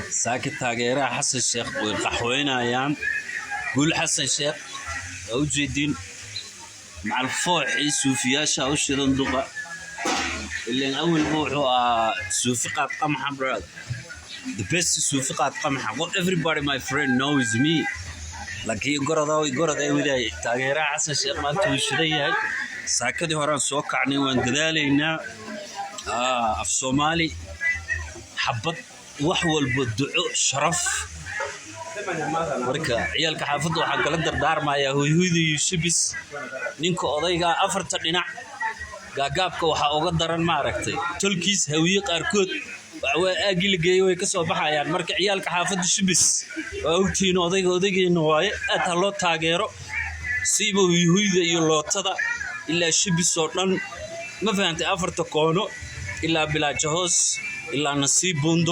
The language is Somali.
ساكت تاجيرها حسن الشيخ والقحوينا أيام قول حسن الشيخ أوجدين مع الفوح سوفيا شاوش يندقة اللي أول بوحوا سوفقات قمح براد the best سوفقات قمح what everybody my friend knows me لكن يقرأ ذا وذا تاجيرها حسن الشيخ ما توشريه ساكت هران سوق عني وندلالينا في الصومالي حبط وحول بالدعاء شرف marka ciyalka xaafadda waxa kala dardaarmaya hooyadii shibis ninka odayga afarta dhinac gaagaabka waxa uga daran ma aragtay tolkiis hawiye qaarkood waa aagilgeey way ka soo baxayaan marka ciyalka xaafadda shibis waa ogtiin odaygeena waaye aad loo taageero siibo hooyada iyo lootada ilaa shibis oo dhan ma fahamtay afarta koono ilaa bilaajahoos ilaa nasiib bundo